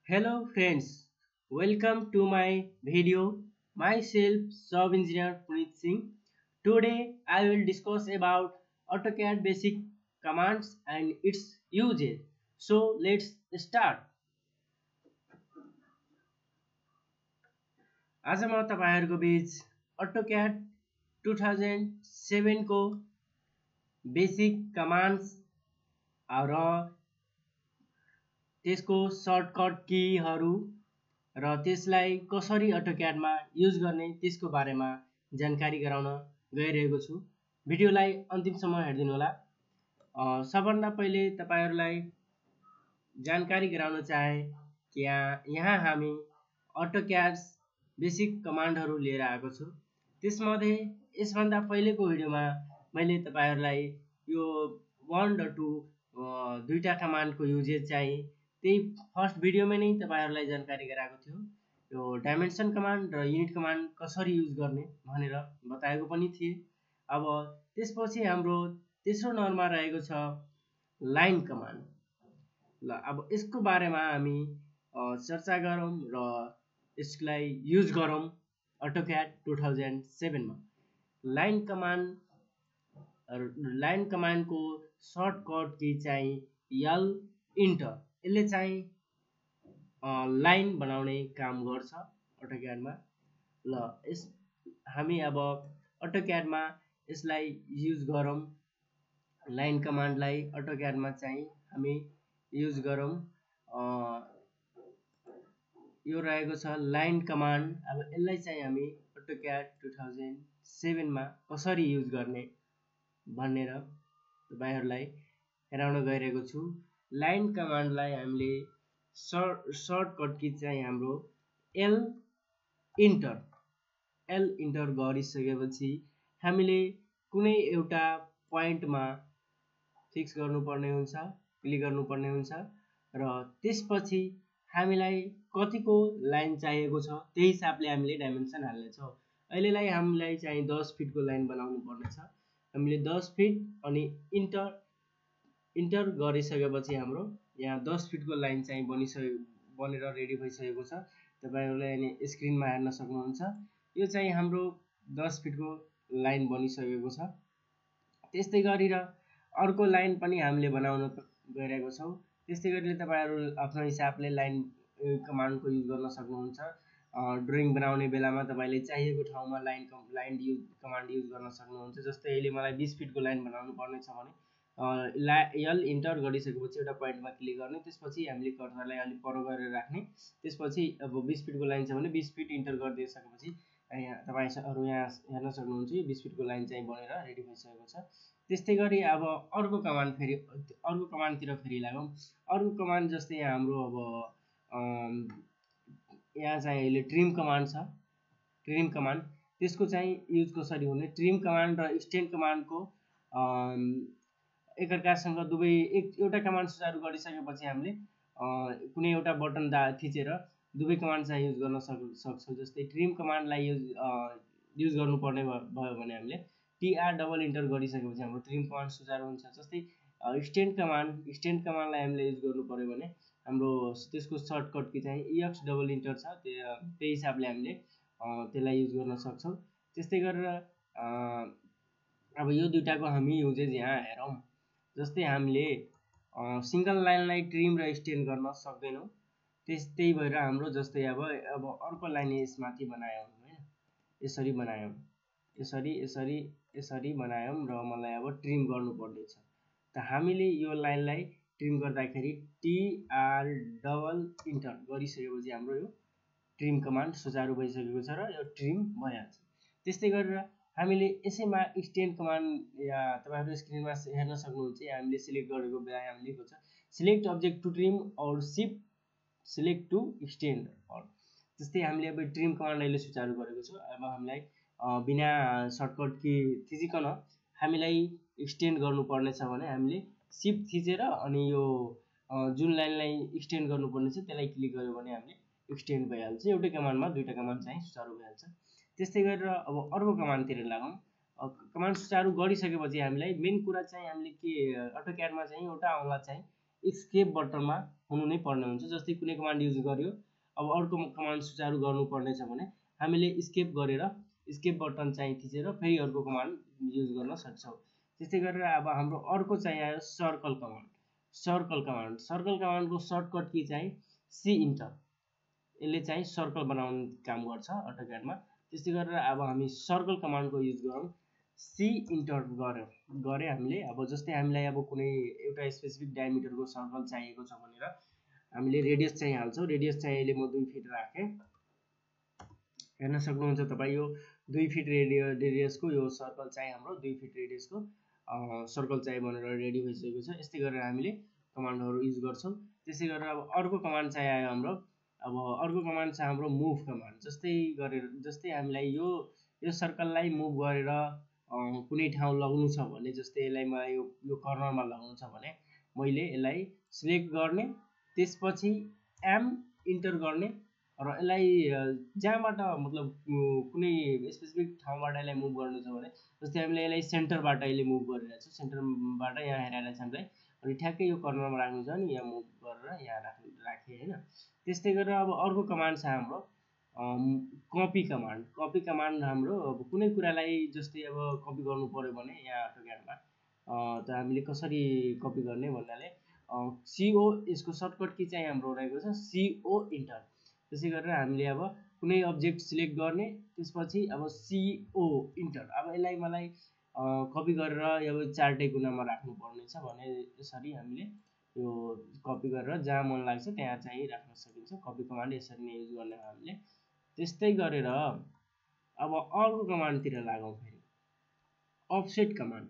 Hello friends, welcome to my video. Myself Sub Engineer Puneet Singh. Today I will discuss about AutoCAD basic commands and its uses. So let's start. आज म तपाईहरुको बीच AutoCAD 2007 को basic commands र त्यसको shortcut कीहरु र त्यसलाई कसरी AutoCAD मा युज गर्ने त्यसको बारेमा जानकारी गराउन गइरहेको छु। भिडियोलाई अन्तिमसम्म हेर्दिनु होला। सबभन्दा पहिले तपाईहरुलाई जानकारी गराउन चाहे कि यहाँ हामी AutoCAD बेसिक कमान्डहरु लिएर आएको छु। त्यसमध्ये यसभन्दा पहिलेको भिडियोमा मैले तपाईहरुलाई यो 1 र 2 दुईटा कमान्डको युजेज चाहिँ त्यही फर्स्ट भिडियोमा नै तपाईहरुलाई जानकारी गराएको थियो। यो डाइमेन्सन कमान्ड र युनिट कमान्ड कसरी युज गर्ने भनेर बताएको पनि थिए। अब त्यसपछि हाम्रो तेस्रो नम्बरमा रहेको छ लाइन कमान्ड। ल अब यसको बारेमा हामी चर्चा गरौँ र यसलाई युज गरौँ AutoCAD 2007 मा। लाइन कमान्डको सर्टकट की चाहिँ L इन्टर। यसले चाहिँ लाइन बनाउने काम गर्छ AutoCAD मा। ल हामी अब AutoCAD मा यसलाई युज गरौँ। लाइन कमान्डलाई AutoCAD मा चाहिँ हामी युज गरौँ। यो रहेको छ लाइन कमान्ड। अब यसलाई चाहिँ हामी AutoCAD 2007 मा कसरी युज गर्ने भनेर तपाईहरुलाई हेराउन गइरहेको छु। लाइन कमान्डलाई हामीले सर्टकट की चाहिँ हाम्रो L इन्टर गरिसकेपछि हामीले कुनै एउटा प्वाइन्टमा फिक्स गर्नुपर्ने हुन्छ, क्लिक गर्नुपर्ने हुन्छ र त्यसपछि हामीलाई कतिको लाइन चाहिएको छ त्यही हिसाबले हामीले डाइमेन्सन हाल्ने छौं। अहिलेलाई हामीलाई चाहिँ 10 फिटको लाइन बनाउनु पर्ने छ। हामीले 10 फिट अनि इन्टर गरिसकेपछि हाम्रो यहाँ 10 फिटको लाइन चाहिँ बनेर रेडी भइसकेको छ। तपाईहरुले अनि स्क्रिनमा हेर्न सक्नुहुन्छ। यो चाहिँ हाम्रो 10 फिटको लाइन बनिसकेको छ। त्यस्तै गरेर अर्को लाइन पनि हामीले बनाउन गइरहेको छौं। त्यस्तै गरी तपाईहरु आफ्नो हिसाबले लाइन कमान्डको युज गर्न सक्नुहुन्छ। ड्रइङ बनाउने बेलामा तपाईले चाहिएको ठाउँमा लाइन कमान्ड युज गर्न सक्नुहुन्छ। जस्तै अहिले मलाई 20 फिटको लाइन बनाउनु पर्ने छ भने L इन्टर गरिसकेपछि एउटा प्वाइन्टमा क्लिक गर्ने। त्यसपछि हामीले कर्सरलाई अलि पर गरेर राख्ने। त्यसपछि अब 20 फिटको लाइन छ भने 20 फिट इन्टर गरिदिसकेपछि यहाँ तपाईहरु यहाँ हेर्न सक्नुहुन्छ। यो 20 फिटको लाइन चाहिँ बनेर रेडी भइसकेको छ। त्यस्तै गरी अब अर्को कमान्डतिर फेरि लागौं। अर्को कमान्ड जस्तै यहाँ हाम्रो अब यहाँ चाहिँ अहिले ट्रिम कमान्ड छ। ट्रिम कमान्ड त्यसको चाहिँ युज कसरी हुने? ट्रिम कमान्ड र एक्सटेन्ड कमान्डको एकअर्कासँग दुवै एउटा कमान्ड सुचारु गरिसकेपछि हामीले कुनै एउटा बटन थिचेर दुवै कमान्ड चाहिँ युज गर्न सक्छौं। जस्तै ट्रिम कमान्डलाई युज गर्नुपर्ने भयो भने हामीले TR डबल इन्टर गरिसकेपछि हाम्रो ट्रिम कमान्ड सुचारु हुन्छ। जस्तै एक्सटेन्ड कमान्डलाई हामीले युज गर्नु पर्यो भने हाम्रो त्यसको सर्टकट की चाहिँ EX डबल इन्टर छ। त्यही हिसाबले हामीले त्यसलाई युज गर्न सक्छौं। त्यस्तै गरेर अब यो दुईटाको हामी युजेज यहाँ हेरौं। जस्तै हामीले सिंगल लाइनलाई ट्रिम र एक्सटेन्ड गर्न सक्दैनौं। त्यही भएर हाम्रो जस्तै अब अर्को लाइन यसमाथि बनायौं हैन, यसरी बनायौं, यसरी बनायौं र मलाई अब ट्रिम गर्नु पर्ने छ। त हामीले यो लाइनलाई ट्रिम गर्दाखेरि TR डबल इन्टर गरिसकेपछि हाम्रो यो ट्रिम कमान्ड सुचारु भइसकेको छ र यो ट्रिम भइहाल्छ। त्यस्तै गरेर हामीले यसैमा एक्सटेन्ड कमान्ड या तपाईहरु स्क्रिनमा हेर्न सक्नुहुन्छ। यहाँ हामीले सिलेक्ट गरेको बेला यहाँ लेखेको छ सिलेक्ट अब्जेक्ट टु ट्रिम और शिफ्ट सिलेक्ट टु एक्सटेन्ड। त्यस्तै हामीले अब ट्रिम कमान्ड अहिले सुचारु गरेको छ। अब हामीलाई बिना सर्टकट की थिचिकन हामीलाई एक्सटेन्ड गर्नुपर्ने छ भने हामीले शिफ्ट थिचेर अनि यो जुन लाइनलाई एक्सटेन्ड गर्नुपर्ने छ त्यसलाई क्लिक गर्यो भने हामीले एक्सटेन्ड भइहाल्छ। एउटै कमान्डमा दुईटा कमान्ड चाहिँ सुचारु भइहाल्छ। त्यस्तै गरेर अब अर्को कमान्डतिर लागौं। कमान्ड सुचारु गरिसकेपछि हामीलाई मेन कुरा चाहिँ हामीले के AutoCAD मा चाहिँ एउटा आउँला चाहिँ एस्केप बटनमा हुनु नै पर्ने हुन्छ। जस्तै कुनै कमान्ड युज गर्यो, अब अर्को कमान्ड सुचारु गर्नुपर्ने छ भने हामीले स्केप गरेर स्केप बटन चाहिँ थिचेर फेरि अर्को कमान्ड युज गर्न सक्छौँ। त्यस्तै गरेर अब हाम्रो अर्को चाहिँ आयो सर्कल कमान्ड। सर्कल कमान्डको सर्टकट की चाहिँ सी इन्टर, यसले चाहिँ सर्कल बनाउने काम गर्छ अटोक्याडमा। त्यस्तै गरेर अब हामी सर्कल कमान्डको युज गरौँ। सी इन्टर गरे हामीले अब जस्तै हामीलाई अब कुनै एउटा स्पेसिफिक डायमिटरको सर्कल चाहिएको छ भनेर हामीले रेडियस चाहिँ हाल्छौँ। रेडियस चाहिँ अहिले म 2 फिट राखेँ, हेर्न सक्नुहुन्छ तपाईँ। यो 2 फिट रेडियसको यो सर्कल चाहिँ हाम्रो 2 फिट रेडियसको सर्कल चाहिँ बनेर रेडी भइसकेको छ। यस्तै गरेर हामीले कमान्डहरू युज गर्छौँ। त्यसै गरेर अब अर्को कमान्ड चाहिँ आयो हाम्रो, अब अर्को कमान्ड छ हाम्रो मुभ कमान्ड। जस्तै हामीलाई यो सर्कललाई मुभ गरेर कुनै ठाउँ लग्नु छ भने, जस्तै यसलाई मलाई यो कर्नरमा लग्नु छ भने मैले यसलाई सिलेक्ट गर्ने, त्यसपछि एम इन्टर गर्ने र यसलाई जहाँबाट मतलब कुनै स्पेसिफिक ठाउँबाट यसलाई मुभ गर्नु छ भने, जस्तै हामीले यसलाई सेन्टरबाट अहिले मुभ गरिरहेको छु, सेन्टरबाट यहाँ हेरिरहेको छ हामीलाई, अनि ठ्याक्कै यो कर्नरमा राख्नु छ नि यहाँ मुभ गरेर यहाँ राखेँ होइन। त्यस्तै गरेर अब अर्को कमान्ड छ हाम्रो कपी कमान्ड। कपी कमान्ड हाम्रो अब कुनै कुरालाई जस्तै अब कपी गर्नु पर्यो भने यहाँ अटोक्याडमा त हामीले कसरी कपी गर्ने भन्नाले CO, यसको सर्टकट की चाहिँ हाम्रो रहेको छ CO इन्टर। त्यसै गरेर हामीले अब कुनै अब्जेक्ट सिलेक्ट गर्ने, त्यसपछि अब CO इन्टर। अब यसलाई मलाई कपी गरेर अब 4टै कुनामा राख्नुपर्ने छ भने यसरी हामीले यो कपी गरेर जहाँ मन लाग्छ त्यहाँ चाहिँ राख्न सकिन्छ। कपी कमान्ड यसरी नै युज गर्ने हो हामीले। त्यस्तै गरेर अब अर्को कमान्डतिर लागौँ फेरि, अफसेट कमान्ड।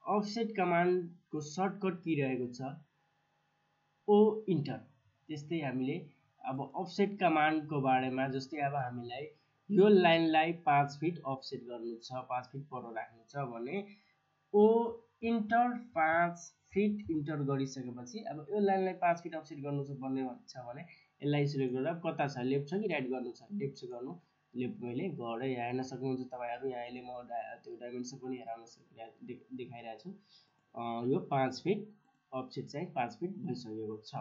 अफसेट कमान्डको सर्टकट के रहेको छ O इन्टर। त्यस्तै हामीले अब अफसेट कमान्डको बारेमा, जस्तै अब हामीलाई यो लाइनलाई 5 फिट अफसेट गर्नु छ, 5 फिट पर राख्नु छ भने O इन्टर 5 फिट इन्टर गरिसकेपछि अब यो लाइनलाई 5 फिट अफसेट गर्नु छ भन्ने छ भने यसलाई सिलेक्ट गरेर कता छ, लेफ्ट छ कि राइट गर्नु छ, लेफ्ट छ गर्नु, लेफ्ट मैले गरेँ। यहाँ हेर्न सक्नुहुन्छ तपाईँहरू, यहाँ अहिले म त्यो डाइमेन्सन पनि देखाइरहेको छु। यो 5 फिट अफसेट चाहिँ 5 फिट भइसकेको छ।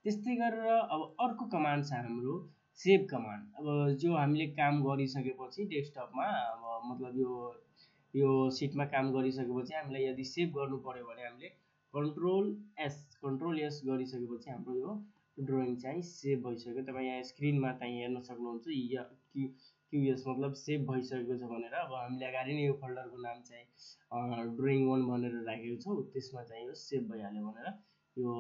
त्यस्तै गरेर अब अर्को कमान्ड छ हाम्रो सेभ कमान्ड। अब जो हामीले काम गरिसकेपछि डेस्कटपमा अब मतलब यो सिटमा काम गरिसकेपछि हामीलाई यदि सेभ गर्नु पर्यो भने हामीले कन्ट्रोल एस गरिसकेपछि हाम्रो यो ड्रइङ चाहिँ सेभ भइसक्यो। तपाईँ यहाँ स्क्रिनमा चाहिँ हेर्न सक्नुहुन्छ QS मतलब सेभ भइसकेको छ भनेर। अब हामीले अगाडि नै यो फोल्डरको नाम चाहिँ ड्रइङ 1 भनेर राखेको छौँ, त्यसमा चाहिँ यो सेभ भइहाल्यो भनेर यो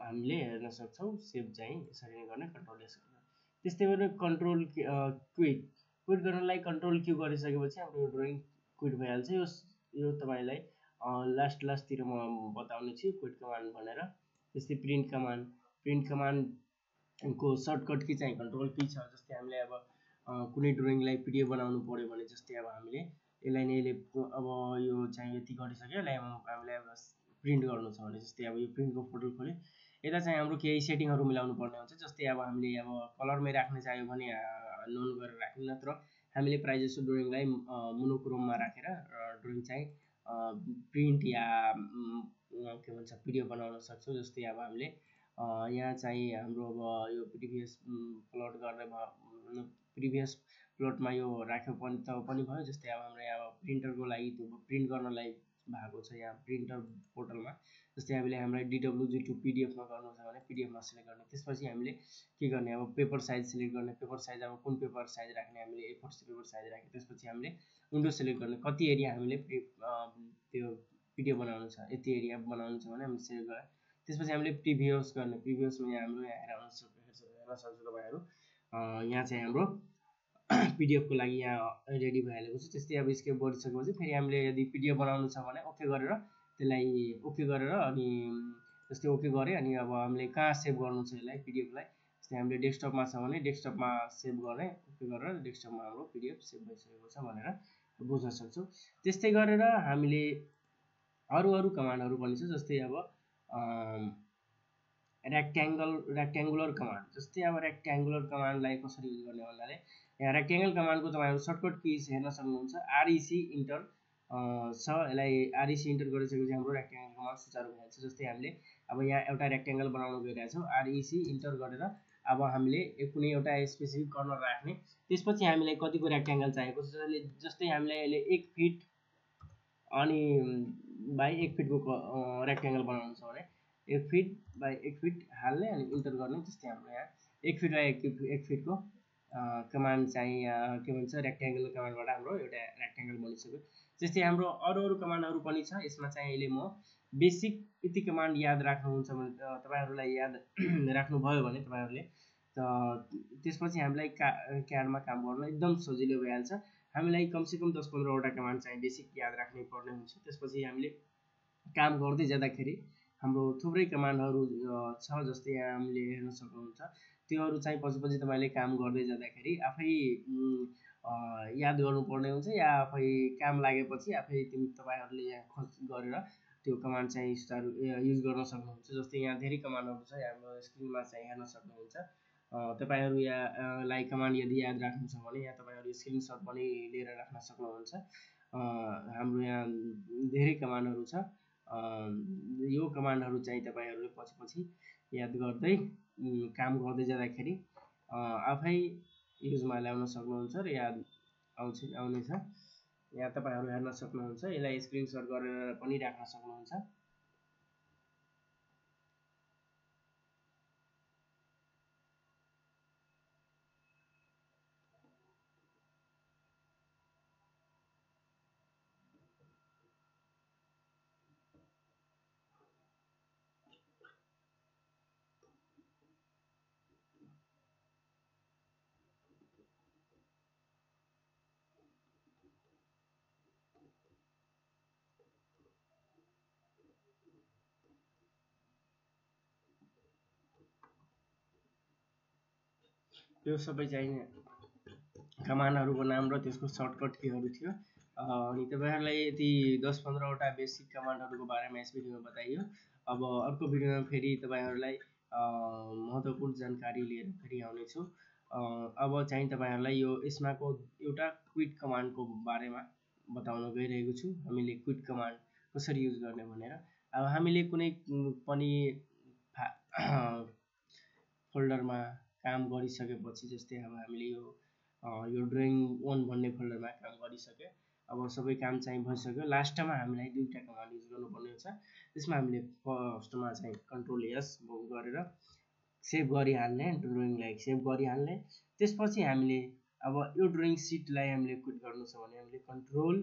हामीले हेर्न सक्छौँ। सेभ चाहिँ यसरी नै गर्ने, कन्ट्रोल एस गरेर। त्यस्तै गरेर कन्ट्रोल क्विट गर्नलाई कन्ट्रोल क्यु गरिसकेपछि हाम्रो ड्रइङ क्विट भइहाल्छ। यो तपाईँलाई लास्टतिर म बताउने छु क्विट कमान्ड भनेर। त्यस्तै प्रिन्ट कमान्डको सर्टकट की चाहिँ कन्ट्रोल पी छ। जस्तै हामीले अब कुनै ड्रइङलाई PDF बनाउनु पर्यो भने, जस्तै अब हामीले यसलाई नै अब यो चाहिँ यति गरिसक्यो, यसलाई हामीले अब प्रिन्ट गर्नु छ भने, जस्तै अब यो प्रिन्टको फोल्डर खोल्यो, यता चाहिँ हाम्रो केही सेटिङहरू मिलाउनु पर्ने हुन्छ। जस्तै अब हामीले अब कलरमै राख्न चाह्यो भने नन गरेर राख्नु, नत्र हामीले प्रायः जस्तो ड्रइङलाई मोनोक्रोममा राखेर ड्रइङ चाहिँ प्रिन्ट या के भन्छ PDF बनाउन सक्छौँ। जस्तै अब हामीले यहाँ चाहिँ हाम्रो अब यो प्रिभियस प्लटमा यो राख्यो पनि भयो। जस्तै अब हाम्रो यहाँ प्रिन्टरको लागि त्यो प्रिन्ट गर्नलाई भएको छ यहाँ प्रिन्टर पोर्टलमा। जस्तै हामीले हामीलाई DWG2 PDF मा गर्नु छ भने PDF मा सिलेक्ट गर्ने, त्यसपछि हामीले के गर्ने अब पेपर साइज सिलेक्ट गर्ने। पेपर साइज अब कुन पेपर साइज राख्ने, हामीले A4 पेपर साइज राख्यो, त्यसपछि हामीले विन्डो सिलेक्ट गर्ने, कति एरिया हामीले त्यो PDF बनाउनु छ, यति एरिया बनाउनु छ भने हामीले सिलेक्ट गर्ने। त्यसपछि हामीले प्रिभियस गर्ने, प्रिभियसमा यहाँ हाम्रो यहाँ हेर्न सक्छ तपाईँहरू, यहाँ चाहिँ हाम्रो PDF को लागि यहाँ रेडी भइहालेको छ। त्यस्तै अब स्केप गरिसकेपछि फेरि हामीले यदि PDF बनाउनु छ भने ओके गरेर त्यसलाई ओके गरेर अनि जस्तै ओके गरे अनि अब हामीले कहाँ सेभ गर्नु छ यसलाई PDF लाई, जस्तै हामीले डेस्कटपमा छ भने डेस्कटपमा सेभ गर्ने, ओके गरेर डेस्कटपमा हाम्रो PDF सेभ भइसकेको छ भनेर बुझ्न सक्छौँ। त्यस्तै गरेर हामीले अरू कमान्डहरू पनि छ। जस्तै अब रेक्ट्याङ्गुलर कमान्ड। जस्तै अब रेक्ट्याङ्गुलर कमान्डलाई कसरी युज गर्ने भन्नाले यहाँ रेक्ट्याङ्गल कमान्डको तपाईँहरू सर्टकट किज हेर्न सक्नुहुन्छ, REC इन्टर छ। यसलाई REC इन्टर गरिसकेपछि हाम्रो रेक्ट्याङ्गल कमान्ड सुचारु भइहाल्छ। जस्तै हामीले अब यहाँ एउटा रेक्टेङ्गल बनाउन गइरहेछौँ, आरइसी इन्टर गरेर अब हामीले कुनै एउटा स्पेसिफिक कर्नर राख्ने। त्यसपछि हामीलाई कतिको रेक्टेङ्गल चाहिएको छ, जस्तै हामीलाई अहिले 1 फिट अनि बाई 1 फिटको रेक्टेङ्गल बनाउनु छ भने 1 फिट बाई 1 फिट हाल्ने अनि इन्टर गर्ने। त्यस्तै हाम्रो यहाँ 1 फिट बाई 1 फिटको कमान्ड चाहिँ के भन्छ रेक्टेङ्गल कमान्डबाट हाम्रो एउटा रेक्टेङ्गल बनिसक्यो। त्यस्तै हाम्रो अरू कमान्डहरू पनि छ। यसमा चाहिँ अहिले म बेसिक यति कमान्ड याद राख्नुहुन्छ भने तपाईँहरूलाई याद राख्नुभयो भने तपाईँहरूले त्यसपछि हामीलाई क्याडमा काम गर्न एकदम सजिलो भइहाल्छ। हामीलाई कमसेकम 10-15वटा कमान्ड चाहिँ बेसिक याद राख्नै पर्ने हुन्छ। त्यसपछि हामीले काम गर्दै जाँदाखेरि हाम्रो थुप्रै कमान्डहरू छ, जस्तै यहाँ हामीले हेर्न सक्नुहुन्छ। त्योहरू चाहिँ पछि तपाईँले काम गर्दै जाँदाखेरि आफै याद गर्नुपर्ने हुन्छ, या आफै काम लागेपछि आफै तपाईँहरूले यहाँ खोज गरेर त्यो कमान्ड चाहिँ युज गर्न सक्नुहुन्छ। जस्तै यहाँ धेरै कमान्डहरू छ, हाम्रो स्क्रिनमा चाहिँ हेर्न सक्नुहुन्छ। तपाईँहरू यहाँलाई कमान्ड यदि याद राख्नु छ भने यहाँ तपाईँहरू स्क्रिनसट पनि लिएर राख्न सक्नुहुन्छ। हाम्रो यहाँ धेरै कमान्डहरू छ। यो कमान्डहरू चाहिँ तपाईँहरूले पछि याद गर्दै काम गर्दै जाँदाखेरि आफै युजमा ल्याउन सक्नुहुन्छ र याद आउनेछ। यहाँ तपाईँहरू हेर्न सक्नुहुन्छ, यसलाई स्क्रिनसट गरेर पनि राख्न सक्नुहुन्छ। त्यो सबै चाहिने कमान्डहरूको नाम र त्यसको सर्टकट केहरू थियो। अनि तपाईँहरूलाई यति 10-15वटा बेसिक कमान्डहरूको बारेमा यस भिडियोमा बताइयो। अब अर्को भिडियोमा फेरि तपाईँहरूलाई महत्त्वपूर्ण जानकारी लिएर फेरि आउनेछु। अब चाहिँ तपाईँहरूलाई यो यसमाको एउटा क्विट कमान्डको बारेमा बताउन गइरहेको छु। हामीले क्विट कमान्ड कसरी युज गर्ने भनेर। अब हामीले कुनै पनि फोल्डरमा काम गरिसकेपछि, जस्तै अब हामीले यो ड्रइङ 1 भन्ने फोल्डरमा काम गरिसक्यो। अब सबै काम चाहिँ भइसक्यो। लास्टमा हामीलाई दुईवटा कमान्ड युज गर्नुपर्ने हुन्छ। त्यसमा हामीले फर्स्टमा चाहिँ कन्ट्रोल एस गरेर सेभ गरिहाल्ने, ड्रइङलाई सेभ गरिहाल्ने। त्यसपछि हामीले अब यो ड्रइङ सिटलाई हामीले क्विट गर्नु छ भने हामीले कन्ट्रोल